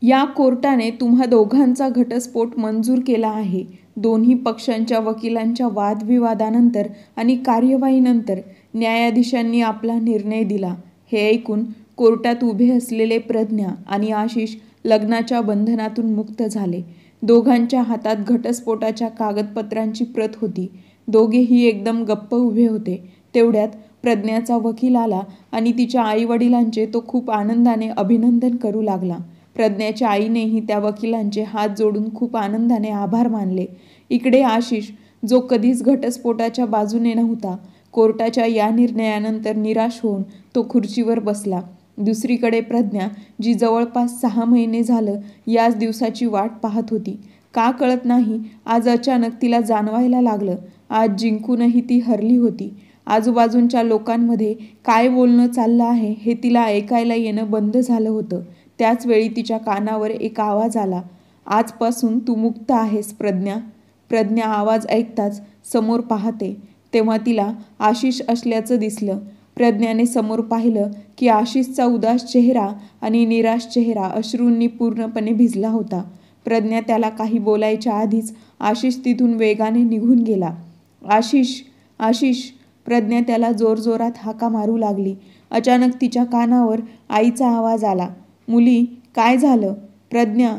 या कोर्टाने तुम्हा दोघांचा घटस्फोट मंजूर केला आहे. दोन्ही पक्षांच्या वकिलांच्या वादविवादानंतर आणि कार्यवाहीनंतर न्यायाधीशांनी आपला निर्णय दिला. हे ऐकून कोर्टात उभे असलेले प्रज्ञा आणि आशिष लग्नाच्या बंधनातून मुक्त झाले. दोघांच्या हातात घटस्फोटाच्या कागदपत्रांची प्रत होती. दोघेही एकदम गप्प उभे होते. तेवढ्यात प्रज्ञाचा वकील आला आणि तिच्या आईवडिलांचे तो खूप आनंदाने अभिनंदन करू लागला. प्रज्ञाच्या आईनेही त्या वकिलांचे हात जोडून खूप आनंदाने आभार मानले. इकडे आशिष, जो कधीच घटस्फोटाच्या बाजूने नव्हता, कोर्टाच्या या निर्णयानंतर निराश होऊन तो खुर्चीवर बसला. दुसरीकडे प्रज्ञा, जी जवळपास 6 महिने झालं याच दिवसाची वाट पाहत होती. का कळत नाही, आज अचानक तिला जाणवायला लागलं. आज जिंकूनही ती हरली होती. आजूबाजूच्या लोकांमध्ये काय बोलणं चाललं आहे हे तिला ऐकायला येणं बंद झालं होतं. त्याचवेळी तिच्या कानावर एक आवाज आला. आजपासून तू मुक्त आहेस प्रज्ञा. प्रज्ञा आवाज ऐकताच समोर पाहते तेव्हा तिला आशिष असल्याचं दिसलं. प्रज्ञाने समोर पाहिलं की आशिषचा उदास चेहरा आणि निराश चेहरा अश्रूंनी पूर्णपणे भिजला होता. प्रज्ञा त्याला काही बोलायच्या आधीच आशिष तिथून वेगाने निघून गेला. आशिष, आशिष. प्रज्ञा त्याला जोरजोरात हाका मारू लागली. अचानक तिच्या कानावर आईचा आवाज आला. मुली, काय झालं? प्रज्ञा,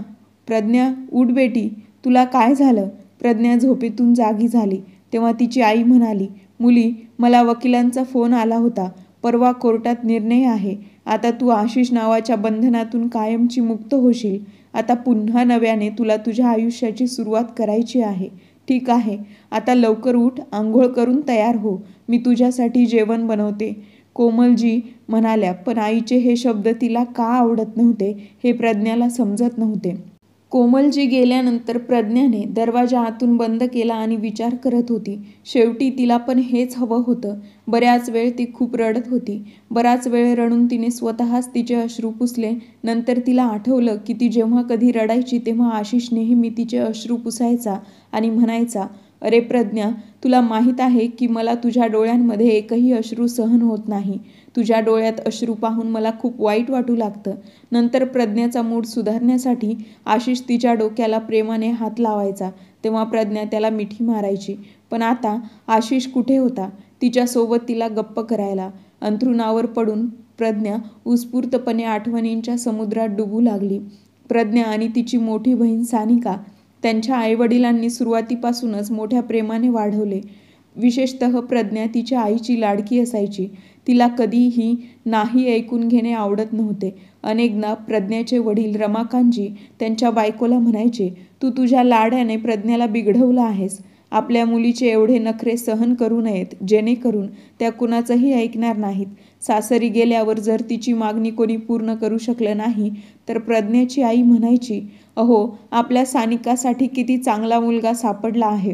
प्रज्ञा, उठ बेटी, तुला काय झालं? प्रज्ञा झोपेतून जागी झाली तेव्हा तिची आई म्हणाली, मुली, मला वकिलांचा फोन आला होता. परवा कोर्टात निर्णय आहे. आता तू आशिष नावाच्या बंधनातून कायमची मुक्त होशील. आता पुन्हा नव्याने तुला तुझ्या आयुष्याची सुरुवात करायची आहे. ठीक आहे, आता लवकर उठ, आंघोळ करून तयार हो. मी तुझ्यासाठी जेवण बनवते. कोमलजी म्हणाल्या, पण आईचे हे शब्द तिला का आवडत नव्हते हे प्रज्ञाला समजत नव्हते. कोमलजी गेल्यानंतर प्रज्ञाने दरवाजा आतून बंद केला आणि विचार करत होती. शेवटी तिला पण हेच हवं होतं. बऱ्याच वेळ ती खूप रडत होती. बराच वेळ रडून तिने स्वतःच तिचे अश्रू पुसले. नंतर तिला आठवलं की ती जेव्हा कधी रडायची तेव्हा आशिष नेहमी तिचे अश्रू पुसायचा आणि म्हणायचा, अरे प्रज्ञा, तुला माहीत आहे की मला तुझ्या डोळ्यांमध्ये एकही अश्रू सहन होत नाही. तुझ्या डोळ्यात अश्रू पाहून मला खूप वाईट वाटू लागतं. नंतर प्रज्ञाचा मूड सुधारण्यासाठी आशिष तिच्या डोक्याला प्रेमाने हात लावायचा तेव्हा प्रज्ञा त्याला मिठी मारायची. पण आता आशिष कुठे होता तिच्यासोबत तिला गप्प करायला? अंथरुणावर पडून प्रज्ञा उत्स्फूर्तपणे आठवणींच्या समुद्रात डुबू लागली. प्रज्ञा आणि तिची मोठी बहीण सानिका, त्यांच्या आईवडिलांनी सुरुवातीपासूनच मोठ्या प्रेमाने वाढवले. विशेषतः प्रज्ञा तिच्या आईची लाडकी असायची. तिला कधीही नाही ऐकून घेणे आवडत नव्हते. अनेकदा प्रज्ञाचे वडील रमाकांतजी त्यांच्या बायकोला म्हणायचे, तू तुझ्या लाड्याने प्रज्ञाला बिघडवलं आहेस. आपल्या मुलीचे एवढे नखरे सहन करू नयेत, जेणेकरून त्या कुणाचंही ऐकणार नाहीत. सासरी गेल्यावर जर तिची मागणी कोणी पूर्ण करू शकलं नाही तर प्रज्ञाची आई म्हणायची, अहो, आपल्या सानिकासाठी किती चांगला मुलगा सापडला आहे.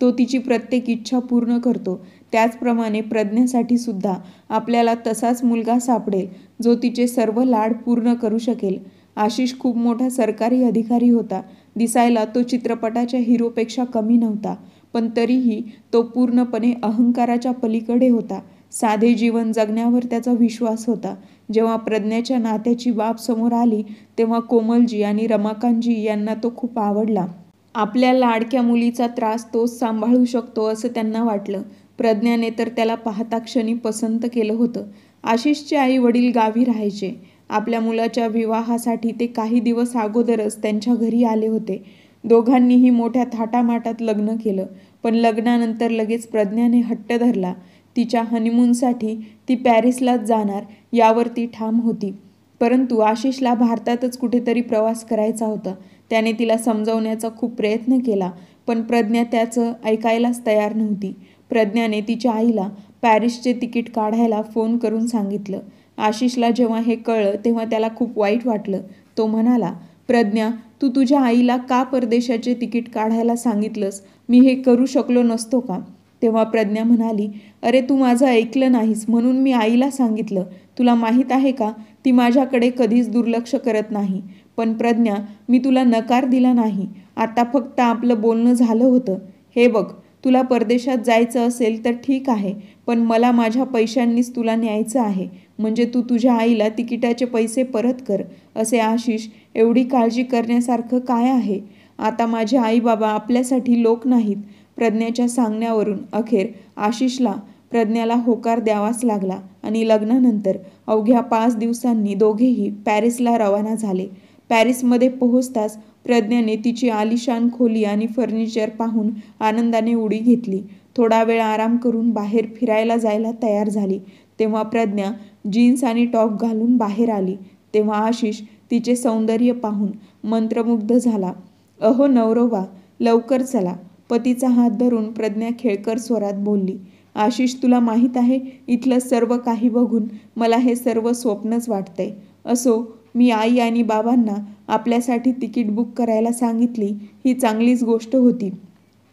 तो तिची प्रत्येक इच्छा पूर्ण करतो. त्याचप्रमाणे प्रज्ञासाठी सुद्धा आपल्याला तसाच मुलगा सापडेल जो तिचे सर्व लाड पूर्ण करू शकेल. आशिष खूप मोठा सरकारी अधिकारी होता. दिसायला तो चित्रपटाच्या हिरोपेक्षा कमी नव्हता, पण तरीही तो पूर्णपणे अहंकाराच्या पलीकडे होता. साधे जीवन जगण्यावर त्याचा विश्वास होता. जेव्हा प्रज्ञाच्या नात्याची बाब समोर आली तेव्हा कोमलजी आणि रमाकांतजी यांना तो खूप आवडला. आपल्या लाडक्या मुलीचा त्रास तोच सांभाळू शकतो असं त्यांना वाटलं. प्रज्ञाने तर त्याला पाहता क्षणी पसंत केलं होतं. आशिषचे आई वडील गावी राहायचे. आपल्या मुलाच्या विवाहासाठी ते काही दिवस अगोदरच त्यांच्या घरी आले होते. दोघांनीही मोठ्या थाटामाटात लग्न केलं. पण लग्नानंतर लगेच प्रज्ञाने हट्ट धरला. तिच्या हनीमूनसाठी ती पॅरिसलाच जाणार यावर ती ठाम होती. परंतु आशिषला भारतातच कुठेतरी प्रवास करायचा होता. त्याने तिला समजावण्याचा खूप प्रयत्न केला, पण प्रज्ञा त्याचं ऐकायलाच तयार नव्हती. प्रज्ञाने तिच्या आईला पॅरिसचे तिकीट काढायला फोन करून सांगितलं. आशिषला जेव्हा हे कळलं तेव्हा त्याला खूप वाईट वाटलं. तो म्हणाला, प्रज्ञा, तू तुझ्या आईला का परदेशाचे तिकीट काढायला सांगितलंस? मी हे करू शकलो नसतो का? तेव्हा प्रज्ञा म्हणाली, अरे, तू माझं ऐकलं नाहीस म्हणून मी आईला सांगितलं. तुला माहीत आहे का, ती माझ्याकडे कधीच दुर्लक्ष करत नाही. पण प्रज्ञा, मी तुला नकार दिला नाही. आता फक्त आपलं बोलणं झालं होतं. हे बघ, तुला परदेशात जायचं असेल तर ठीक आहे, पण मला माझ्या पैशांनीच तुला न्यायचं आहे. म्हणजे तू तुझ्या आईला तिकिटाचे पैसे परत कर. असे आशिष एवढी काळजी करण्यासारखं काय आहे? आता माझे आई बाबा आपल्यासाठी लोक नाहीत. प्रज्ञाच्या सांगण्यावरून अखेर आशिषला प्रज्ञाला होकार द्यावाच लागला आणि लग्नानंतर अवघ्या 5 दिवसांनी दोघेही पॅरिसला रवाना झाले. पॅरिसमध्ये पोहोचताच प्रज्ञाने तिची आलिशान खोली आणि फर्निचर पाहून आनंदाने उडी घेतली. थोडा वेळ आराम करून बाहेर फिरायला जायला तयार झाली. तेव्हा प्रज्ञा जीन्स आणि टॉप घालून बाहेर आली. तेव्हा आशिष तिचे सौंदर्य पाहून मंत्रमुग्ध झाला. अहो नवरोबा, लवकर चला, पतीचा हात धरून प्रज्ञा खेळकर स्वरात बोलली. आशिष, तुला माहीत आहे, इथलं सर्व काही बघून मला हे सर्व स्वप्नच वाटतंय. असो, मी आई आणि बाबांना आपल्यासाठी तिकीट बुक करायला सांगितली ही चांगलीच गोष्ट होती.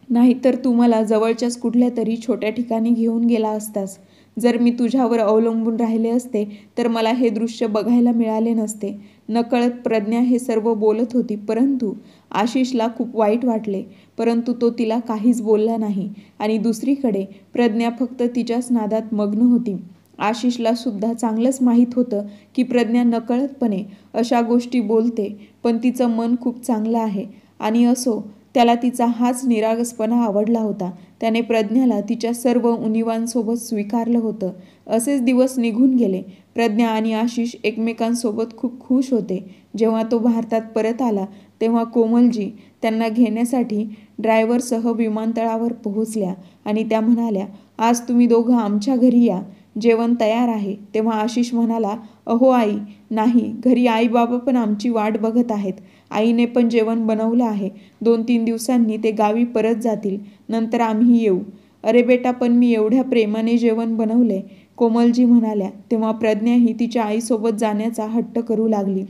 नाहीतर तू मला जवळच्याच कुठल्या तरी छोट्या ठिकाणी घेऊन गेला असतास. जर मी तुझ्यावर अवलंबून राहिले असते तर मला हे दृश्य बघायला मिळाले नसते. नकळत प्रज्ञा हे सर्व बोलत होती, परंतु आशिषला खूप वाईट वाटले. परंतु तो तिला काहीच बोलला नाही आणि दुसरीकडे प्रज्ञा फक्त तिच्याच नादात मग्न होती. आशिषला सुद्धा चांगलंच माहीत होतं की प्रज्ञा नकळतपणे अशा गोष्टी बोलते, पण तिचं मन खूप चांगलं आहे. आणि असो, त्याला तिचा हाच निरागसपणा आवडला होता. त्याने प्रज्ञाला तिच्या सर्व उणिवांसोबत स्वीकारलं होतं. असेच दिवस निघून गेले. प्रज्ञा आणि आशिष एकमेकांसोबत खूप खुश होते. जेव्हा तो भारतात परत आला तेव्हा कोमलजी त्यांना घेण्यासाठी ड्रायव्हरसह विमानतळावर पोहोचल्या आणि त्या म्हणाल्या, आज तुम्ही दोघं आमच्या घरी या, जेवण तयार आहे. तेव्हा आशिष म्हणाला, अहो आई, नाही, घरी आई बाबा पण आमची वाट बघत आहेत. आईने पण जेवण बनवलं आहे. 2-3 दिवसांनी ते गावी परत जातील, नंतर आम्ही येऊ. अरे बेटा, पण मी एवढ्या प्रेमाने जेवण बनवले, कोमलजी म्हणाल्या. तेव्हा प्रज्ञाही तिच्या आईसोबत जाण्याचा हट्ट करू लागली.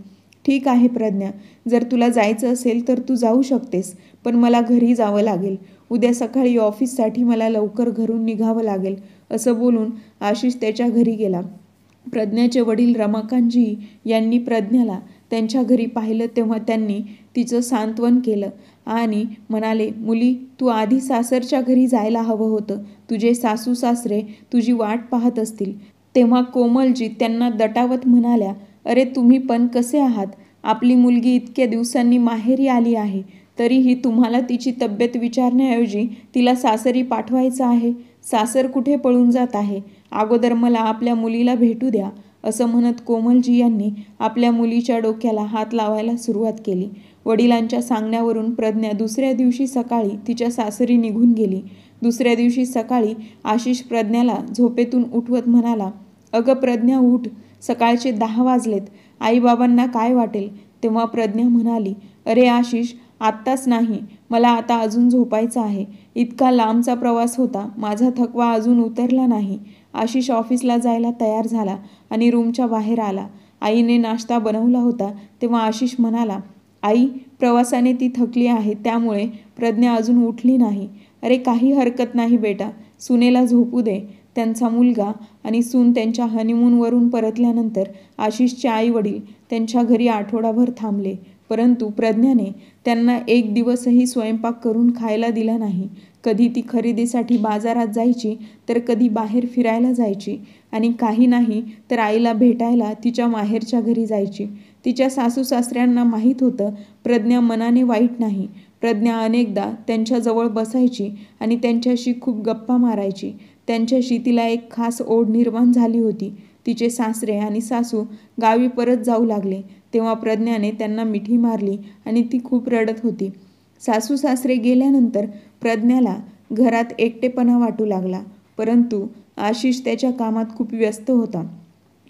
ठीक आहे प्रज्ञा, जर तुला जायचं असेल तर तू जाऊ शकतेस, पण मला घरी जावं लागेल. उद्या सकाळी ऑफिससाठी मला लवकर घरून निघावं लागेल. असं बोलून आशिष त्याच्या घरी गेला. प्रज्ञाचे वडील रमाकांतजी यांनी प्रज्ञाला त्यांच्या घरी पाहिलं तेव्हा त्यांनी तिचं सांत्वन केलं आणि म्हणाले, मुली, तू आधी सासरच्या घरी जायला हवं होतं. तुझे सासू सासरे तुझी वाट पाहत असतील. तेव्हा कोमलजी त्यांना दटावत म्हणाल्या, अरे तुम्ही पण कसे आहात? आपली मुलगी इतक्या दिवसांनी माहेरी आली आहे, तरीही तुम्हाला तिची तब्येत विचारण्याऐवजी तिला सासरी पाठवायचं आहे. सासर कुठे पळून जात आहे? अगोदर मला आपल्या मुलीला भेटू द्या. असं म्हणत कोमलजी यांनी आपल्या मुलीच्या डोक्याला हात लावायला सुरुवात केली. वडिलांच्या सांगण्यावरून प्रज्ञा दुसऱ्या दिवशी सकाळी तिच्या सासरी निघून गेली. दुसऱ्या दिवशी सकाळी आशिष प्रज्ञाला झोपेतून उठवत म्हणाला, अगं प्रज्ञा, उठ, सकाळचे 10 वाजलेत. आईबाबांना काय वाटेल? तेव्हा प्रज्ञा म्हणाली, अरे आशिष, आत्ताच नाही, मला आता अजून झोपायचं आहे. इतका लांबचा प्रवास होता, माझा थकवा अजून उतरला नाही. आशिष ऑफिसला जायला तयार झाला आणि रूमच्या बाहेर आला. आईने नाश्ता बनवला होता. तेव्हा आशिष म्हणाला, आई, प्रवासाने ती थकली आहे, त्यामुळे प्रज्ञा अजून उठली नाही. अरे काही हरकत नाही बेटा, सुनेला झोपू दे. त्यांचा मुलगा आणि सून त्यांच्या हनीमूनवरून परतल्यानंतर आशिषचे आई वडील त्यांच्या घरी आठवडाभर थांबले. परंतु प्रज्ञाने त्यांना एक दिवसही स्वयंपाक करून खायला दिला नाही. कधी ती खरेदीसाठी बाजारात जायची, तर कधी बाहेर फिरायला जायची आणि काही नाही तर आईला भेटायला तिच्या माहेरच्या घरी जायची. तिच्या सासू सासऱ्यांना माहीत होतं प्रज्ञा मनाने वाईट नाही. प्रज्ञा अनेकदा त्यांच्याजवळ बसायची आणि त्यांच्याशी खूप गप्पा मारायची. त्यांच्याशी तिला एक खास ओढ निर्माण झाली होती. तिचे सासरे आणि सासू गावी परत जाऊ लागले तेव्हा प्रज्ञाने त्यांना मिठी मारली आणि ती खूप रडत होती. सासू सासरे गेल्यानंतर प्रज्ञाला घरात एकटेपणा वाटू लागला. परंतु आशिष त्याच्या कामात खूप व्यस्त होता.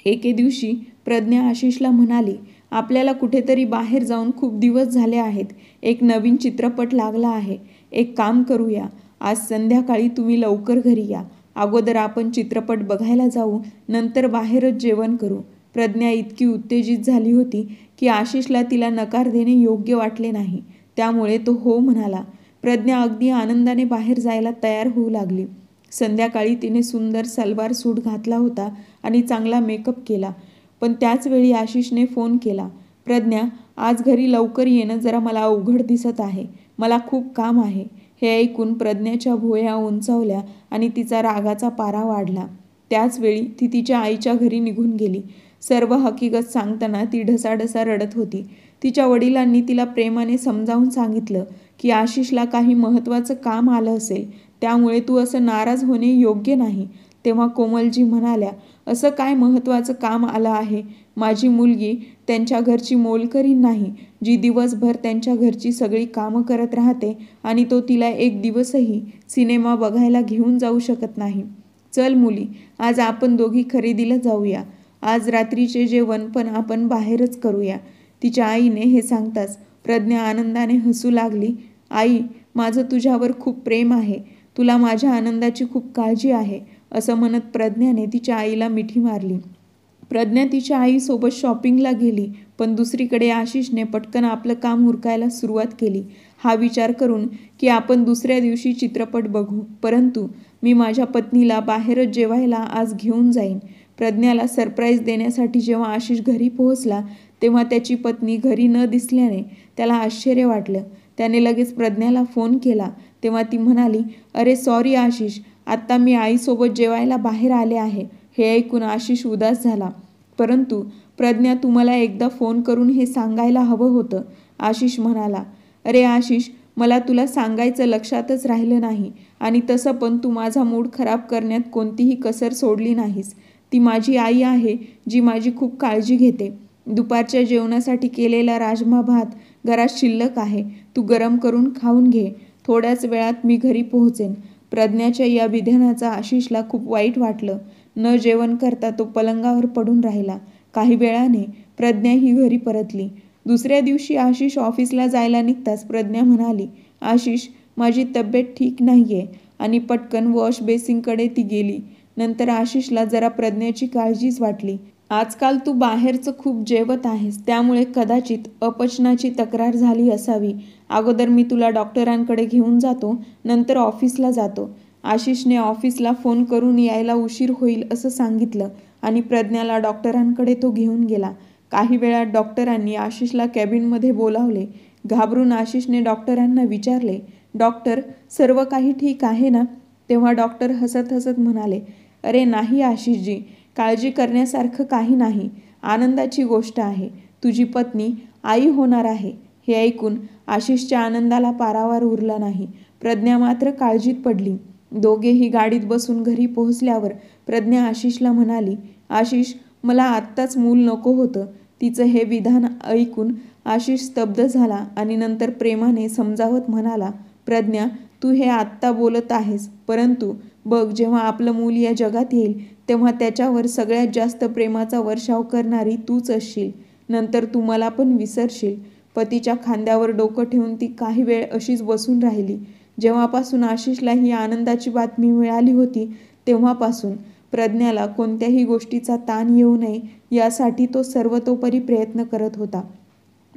एके दिवशी प्रज्ञा आशिषला म्हणाली, आपल्याला कुठेतरी बाहेर जाऊन खूप दिवस झाले आहेत. एक नवीन चित्रपट लागला आहे. एक काम करूया, आज संध्याकाळी तुम्ही लवकर घरी या. अगोदर आपण चित्रपट बघायला जाऊ, नंतर बाहेरच जेवण करू. प्रज्ञा इतकी उत्तेजित झाली होती की आशिषला तिला नकार देणे योग्य वाटले नाही. त्यामुळे तो हो म्हणाला. प्रज्ञा अगदी आनंदाने बाहेर जायला तयार होऊ लागली. संध्याकाळी तिने सुंदर सलवार सूट घातला होता आणि चांगला मेकअप केला. पण त्याच वेळी आशिषने फोन केला. प्रज्ञा, आज घरी लवकर येणं जरा मला अवघड दिसत आहे. मला खूप काम आहे. हे ऐकून प्रज्ञाच्या भुवया उंचावल्या आणि तिचा रागाचा पारा वाढला. त्याचवेळी ती तिच्या आईच्या घरी निघून गेली. सर्व हकीकत सांगताना ती ढसाढसा रडत होती. तिच्या वडिलांनी तिला प्रेमाने समजावून सांगितलं की आशिषला काही महत्त्वाचं काम आलं असेल, त्यामुळे तू असं नाराज होणे योग्य नाही. तेव्हा कोमलजी म्हणाल्या, असं काय महत्त्वाचं काम आलं आहे? माझी मुलगी त्यांच्या घरची मोलकरीण नाही, जी दिवसभर त्यांच्या घरची सगळी कामं करत राहते आणि तो तिला एक दिवसही सिनेमा बघायला घेऊन जाऊ शकत नाही. चल मुली, आज आपण दोघी खरेदीला जाऊया. आज रात्रीचे जेवण पण आपण बाहेरच करूया. तिच्या आईने हे सांगताच प्रज्ञा आनंदाने हसू लागली. आई, माझं तुझ्यावर खूप प्रेम आहे. तुला माझ्या आनंदाची खूप काळजी आहे, असं म्हणत प्रज्ञाने तिच्या आईला मिठी मारली. प्रज्ञा तिच्या आईसोबत शॉपिंगला गेली, पण दुसरीकडे आशिषने पटकन आपलं काम उरकायला सुरुवात केली. हा विचार करून की आपण दुसऱ्या दिवशी चित्रपट बघू, परंतु मी माझ्या पत्नीला बाहेरच जेवायला आज घेऊन जाईन. प्रज्ञाला सरप्राईज देण्यासाठी जेव्हा आशिष घरी पोहोचला, तेव्हा त्याची पत्नी घरी न दिसल्याने त्याला आश्चर्य वाटलं. त्याने लगेच प्रज्ञाला फोन केला. तेव्हा ती म्हणाली, अरे सॉरी आशिष, आत्ता मी आईसोबत जेवायला बाहेर आले आहे. हे ऐकून आशिष उदास झाला. परंतु प्रज्ञा, तू मला एकदा फोन करून हे सांगायला हवं होतं, आशिष म्हणाला. अरे आशिष, मला तुला सांगायचं लक्षातच राहिलं नाही, आणि तसं पण तू माझा मूड खराब करण्यात कोणतीही कसर सोडली नाहीस. ती माझी आई आहे, जी माझी खूप काळजी घेते. दुपारच्या जेवणासाठी केलेला राजमा भात घरात शिल्लक आहे. तू गरम करून खाऊन घे. थोड्याच वेळात मी घरी पोहोचेन. प्रज्ञाच्या या विधानाचा आशिषला खूप वाईट वाटलं. न जेवण करता तो पलंगावर पडून राहिला. काही वेळाने प्रज्ञा ही घरी परतली. दुसऱ्या दिवशी आशिष ऑफिसला जायला निघताच प्रज्ञा म्हणाली, आशिष, माझी तब्येत ठीक नाहीये, आणि पटकन वॉश बेसिनकडे ती गेली. नंतर आशिषला जरा प्रज्ञाची काळजीच वाटली. आजकाल तू बाहेरचं खूप जेवत आहेस, त्यामुळे कदाचित अपचनाची तक्रार झाली असावी. अगोदर मी तुला डॉक्टरांकडे घेऊन जातो, नंतर ऑफिसला जातो. आशिषने ऑफिसला फोन करून यायला उशीर होईल असं सांगितलं आणि प्रज्ञाला डॉक्टरांकडे तो घेऊन गेला. काही वेळात डॉक्टरांनी आशिषला कॅबिनमध्ये बोलावले. घाबरून आशिषने डॉक्टरांना विचारले, डॉक्टर, सर्व काही ठीक आहे ना? तेव्हा डॉक्टर हसत हसत म्हणाले, अरे नाही आशिषजी, काळजी करण्यासारखं काही नाही. आनंदाची गोष्ट आहे. तुझी पत्नी आई होणार आहे. हे ऐकून आशिषच्या आनंदाला पारावार उरला नाही. प्रज्ञा मात्र काळजीत पडली. दोघेही गाडीत बसून घरी पोहोचल्यावर प्रज्ञा आशिषला म्हणाली, आशिष, मला आत्ताच मूल नको होतं. तिचं हे विधान ऐकून आशिष स्तब्ध झाला आणि नंतर प्रेमाने समजावत म्हणाला, प्रज्ञा, तू हे आत्ता बोलत आहेस, परंतु बघ, जेव्हा आपलं मूल या जगात येईल तेव्हा त्याच्यावर सगळ्यात जास्त प्रेमाचा वर्षाव करणारी तूच असशील. नंतर तू मला पण विसरशील. पतीच्या खांद्यावर डोकं ठेवून ती काही वेळ अशीच बसून राहिली. जेव्हापासून आशिषला ही आनंदाची बातमी मिळाली होती, तेव्हापासून प्रज्ञाला कोणत्याही गोष्टीचा ताण येऊ नये यासाठी तो सर्वतोपरी प्रयत्न करत होता.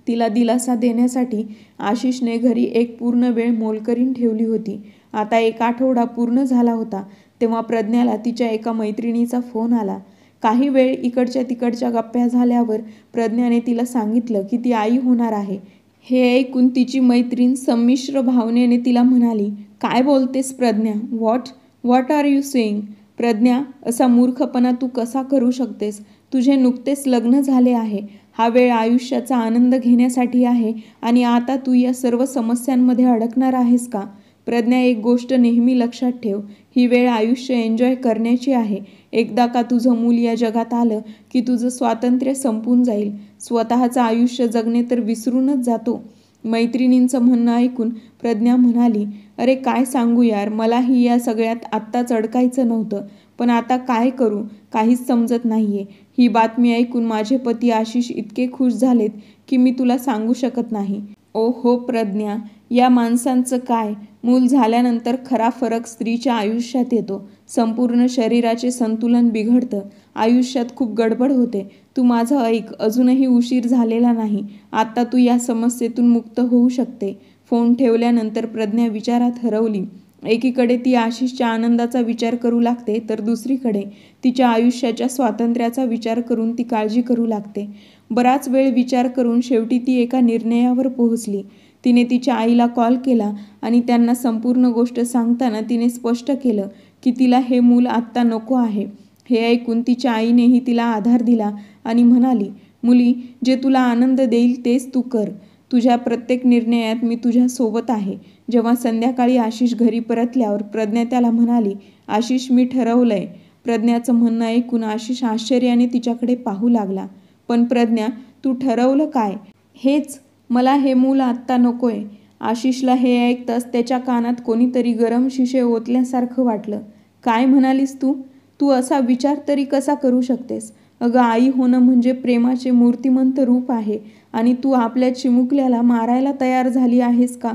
तिला दिलासा देण्यासाठी आशिषने घरी एक पूर्ण वेळ मोलकरीण ठेवली होती. आता एक आठवडा पूर्ण झाला होता तेव्हा प्रज्ञाला तिच्या एका मैत्रिणीचा फोन आला. काही वेळ इकडच्या तिकडच्या गप्पा झाल्यावर प्रज्ञाने तिला सांगितलं की ती आई होणार आहे. हे ऐकून तिची मैत्रीण संमिश्र भावनेने तिला म्हणाली, काय बोलतेस Pragya? What are you saying? Pragya, असा मूर्खपणा तू कसा करू शकतेस? तुझे नुकतेच लग्न झाले आहे. हा वेळ आयुष्याचा आनंद घेण्यासाठी आहे आणि आता तू या सर्व समस्यांमध्ये अडकणार आहेस का? प्रज्ञा, एक गोष्ट नेहमी लक्षात ठेव, ही वेळ आयुष्य एन्जॉय करण्याची आहे. एकदा का तुझं मूल या जगात आलं की तुझं स्वातंत्र्य संपून जाईल. स्वतःचं आयुष्य जगणे तर विसरूनच जातो. मैत्रिणींचं म्हणणं ऐकून प्रज्ञा म्हणाली, अरे काय सांगू यार, मलाही या सगळ्यात आत्ताच अडकायचं नव्हतं, पण आता काय करू काहीच समजत नाहीये. ही बातमी ऐकून माझे पती आशिष इतके खुश झालेत की मी तुला सांगू शकत नाही. ओ हो प्रज्ञा, या माणसांचं काय, मूल झाल्यानंतर खरा फरक स्त्रीच्या आयुष्यात येतो. संपूर्ण शरीराचे संतुलन बिघडतं. आयुष्यात खूप गडबड होते. तू माझं ऐक, अजूनही उशीर झालेला नाही. आता तू या समस्येतून मुक्त होऊ शकते. फोन ठेवल्यानंतर प्रज्ञा विचारात हरवली. एकीकडे ती आशिषच्या आनंदाचा विचार करू लागते, तर दुसरीकडे तिच्या आयुष्याच्या स्वातंत्र्याचा विचार करून ती काळजी करू लागते. बराच वेळ विचार करून शेवटी ती एका निर्णयावर पोहोचली. तिने तिच्या आईला कॉल केला आणि त्यांना संपूर्ण गोष्ट सांगताना तिने स्पष्ट केलं की तिला हे मूल आत्ता नको आहे. हे ऐकून तिच्या आईनेही तिला आधार दिला आणि म्हणाली, मुली, जे तुला आनंद देईल तेच तू कर. तुझ्या प्रत्येक निर्णयात मी तुझ्या सोबत आहे. जेव्हा संध्याकाळी आशिष घरी परतल्यावर प्रज्ञा त्याला म्हणाली, आशिष, मी ठरवलंय. प्रज्ञाचं म्हणणं ऐकून आशिष आश्चर्याने तिच्याकडे पाहू लागला. पण प्रज्ञा, तू ठरवलं काय? हेच, मला हे मूल आत्ता नकोय. आशिषला हे ऐकताच त्याच्या कानात कोणीतरी गरम शिसे ओतल्यासारखं वाटलं. काय म्हणालीस तू? तू असा विचार तरी कसा करू शकतेस? अगं, आई होणं म्हणजे प्रेमाचे मूर्तिमंत रूप आहे आणि तू आपल्या चिमुकल्याला मारायला तयार झाली आहेस का?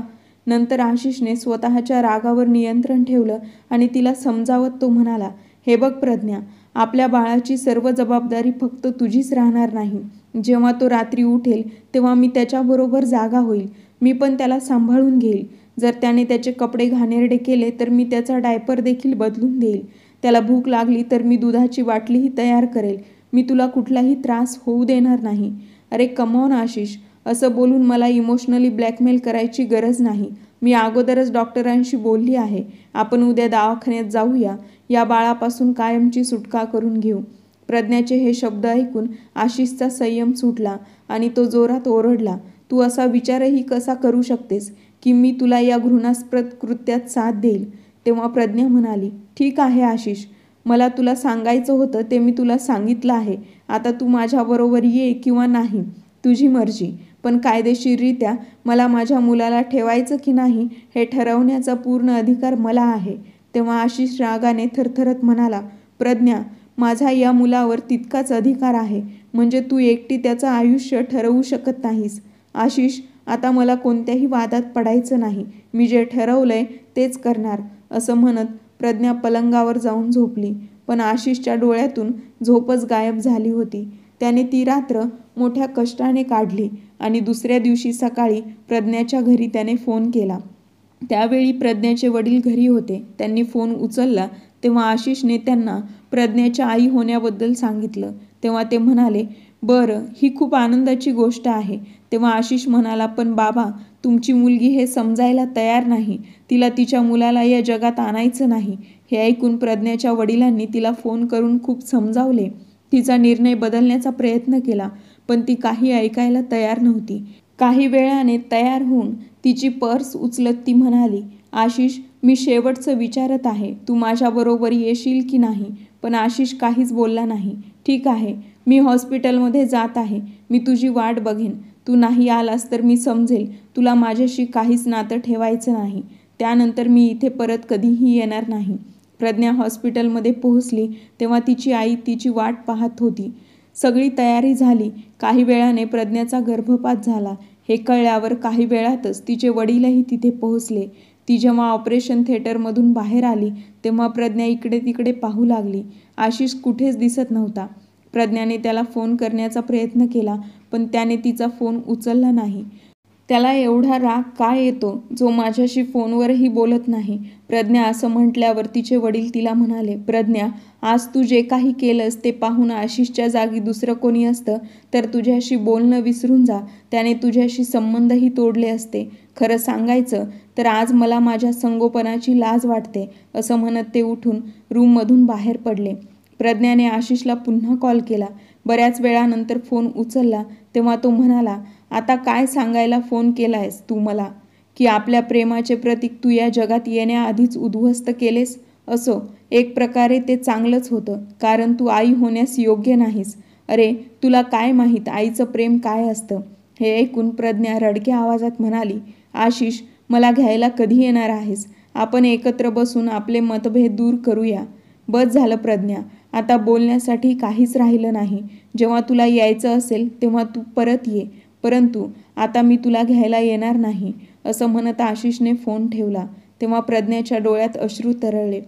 नंतर आशिषने स्वतःच्या रागावर नियंत्रण ठेवलं आणि तिला समजावत तो म्हणाला, हे बघ प्रज्ञा, आपल्या बाळाची सर्व जबाबदारी फक्त तुझीच राहणार नाही. जेव्हा तो रात्री उठेल तेव्हा मी त्याच्याबरोबर जागा होईल. मी पण त्याला सांभाळून घेईल. जर त्याने त्याचे कपडे घाणेरडे केले तर मी त्याचा डायपर देखील बदलून देईल. त्याला भूक लागली तर मी दुधाची बाटलीही तयार करेल. मी तुला कुठलाही त्रास होऊ देणार नाही. अरे कम ऑन आशिष, असं बोलून मला इमोशनली ब्लॅकमेल करायची गरज नाही. मी अगोदरच डॉक्टरांशी बोलली आहे. आपण उद्या दवाखान्यात जाऊया. या बाळापासून कायमची सुटका करून घेऊ. प्रज्ञाचे हे शब्द ऐकून आशिषचा संयम सुटला आणि तो जोरात ओरडला, तू असा विचारही कसा करू शकतेस की मी तुला या घृणास्पद कृत्यात साथ देईल? तेव्हा प्रज्ञा म्हणाली, ठीक आहे आशिष, मला तुला सांगायचं होतं ते मी तुला सांगितलं आहे. आता तू माझ्याबरोबर ये किंवा नाही, तुझी मर्जी. पण कायदेशीररित्या मला माझ्या मुलाला ठेवायचं की नाही हे ठरवण्याचा पूर्ण अधिकार मला आहे. तेव्हा आशिष रागाने थरथरत म्हणाला, प्रज्ञा, माझा या मुलावर तितकाच अधिकार आहे. म्हणजे तू एकटी त्याचं आयुष्य ठरवू शकत नाहीस. आशिष, आता मला कोणत्याही वादात पडायचं नाही. मी जे ठरवलंय तेच करणार. असं म्हणत प्रज्ञा पलंगावर जाऊन झोपली. पण आशिषच्या डोळ्यातून झोपच गायब झाली होती. त्याने ती रात्र मोठ्या कष्टाने काढली आणि दुसऱ्या दिवशी सकाळी प्रज्ञाच्या घरी त्याने फोन केला. त्यावेळी प्रज्ञाचे वडील घरी होते. त्यांनी फोन उचलला तेव्हा आशिषने त्यांना प्रज्ञाच्या आई होण्याबद्दल सांगितलं. तेव्हा ते म्हणाले, बरं, ही खूप आनंदाची गोष्ट आहे. तेव्हा आशिष म्हणाला, पण बाबा, तुमची मुलगी हे समजायला तयार नाही. तिला तिच्या मुलाला या जगात आणायचं नाही. हे ऐकून प्रज्ञाच्या वडिलांनी तिला फोन करून खूप समजावले. तिचा निर्णय बदलण्याचा प्रयत्न केला, पण ती काही ऐकायला तयार नव्हती. काही वेळाने तयार होऊन तिची पर्स उचलत ती म्हणाली, आशिष, मी शेवटचं विचारत आहे, तू माझ्याबरोबर येशील की नाही? पण आशिष काहीच बोलला नाही. ठीक आहे, मी हॉस्पिटलमध्ये जात आहे. मी तुझी वाट बघेन. तू नाही आलास तर मी समजेल तुला माझ्याशी काहीच नातं ठेवायचं नाही. त्यानंतर मी इथे परत कधीही येणार नाही. प्रज्ञा हॉस्पिटलमध्ये पोहोचली तेव्हा तिची आई तिची वाट पाहत होती. सगळी तयारी झाली. काही वेळाने प्रज्ञाचा गर्भपात झाला. हे कळल्यावर काही वेळातच तिचे वडीलही तिथे पोहोचले. ती जेव्हा ऑपरेशन थिएटरमधून बाहेर आली तेव्हा प्रज्ञा इकडे तिकडे पाहू लागली. आशिष कुठेच दिसत नव्हता. प्रज्ञाने त्याला फोन करण्याचा प्रयत्न केला, पण त्याने तिचा फोन उचलला नाही. त्याला एवढा राग का येतो जो माझ्याशी फोनवरही बोलत नाही? प्रज्ञा असं म्हटल्यावर तिचे वडील तिला म्हणाले, प्रज्ञा, आज तू जे काही केलंस ते पाहून आशिषच्या जागी दुसरं कोणी असतं तर तुझ्याशी बोलणं विसरून जा. त्याने तुझ्याशी संबंधही तोडले असते. खरं सांगायचं तर आज मला माझ्या संगोपनाची लाज वाटते. असं म्हणत ते उठून रूममधून बाहेर पडले. प्रज्ञाने आशिषला पुन्हा कॉल केला. बऱ्याच वेळानंतर फोन उचलला तेव्हा तो म्हणाला, आता काय सांगायला फोन केलायस तू मला? की आपल्या प्रेमाचे प्रतीक तू या जगात येण्याआधीच उद्ध्वस्त केलेस? असो, एक प्रकारे ते चांगलंच होतं, कारण तू आई होण्यास योग्य नाहीस. अरे, तुला काय माहीत आईचं प्रेम काय असतं? हे ऐकून प्रज्ञा रडक्या आवाजात म्हणाली, आशिष, मला घ्यायला कधी येणार आहेस? आपण एकत्र बसून आपले मतभेद दूर करूया. बस झालं प्रज्ञा, आता बोलण्यासाठी काहीच राहिलं नाही. जेव्हा तुला यायचं असेल तेव्हा तू परत ये, परंतु आता मी तुला घ्यायला येणार नाही. असं म्हणत आशिषने फोन ठेवला. तेव्हा प्रज्ञाच्या डोळ्यात अश्रू तरळले.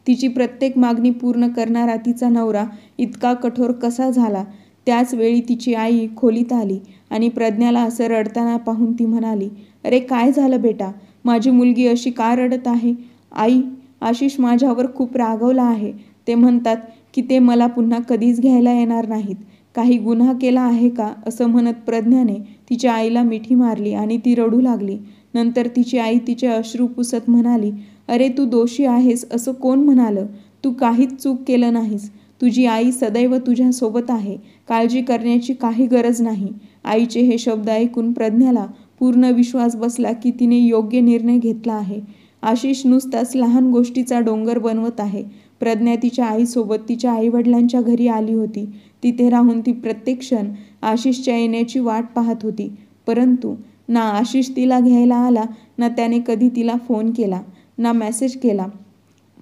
तिची प्रत्येक मागणी पूर्ण करणारा तिचा नवरा इतका कठोर कसा झाला? त्याच वेळी तिची आई खोलीत आली आणि प्रज्ञाला असं रडताना पाहून ती म्हणाली, अरे काय झालं बेटा? माझी मुलगी अशी का रडत आहे? आई, आशिष माझ्यावर खूप रागवला आहे. ते म्हणतात की ते मला पुन्हा कधीच घ्यायला येणार नाहीत. काही गुन्हा केला आहे का? असं म्हणत प्रज्ञाने तिच्या आईला मिठी मारली आणि ती रडू लागली. नंतर तिची आई तिचे अश्रू पुसत म्हणाली, अरे तू दोषी आहेस असं कोण म्हणालं? तू काहीच चूक केलं नाहीस. तुझी आई सदैव तुझ्यासोबत आहे. काळजी करण्याची काही गरज नाही. आईचे हे शब्द ऐकून प्रज्ञाला पूर्ण विश्वास बसला की तिने योग्य निर्णय घेतला आहे. आशिष नुसताच लहान गोष्टीचा डोंगर बनवत आहे. प्रज्ञा तिच्या आईसोबत तिच्या आईवडिलांच्या घरी आली होती. तिथे राहून ती प्रत्येक क्षण आशिषच्या येण्याची वाट पाहत होती. परंतु ना आशिष तिला घ्यायला आला, ना त्याने कधी तिला फोन केला, ना मेसेज केला.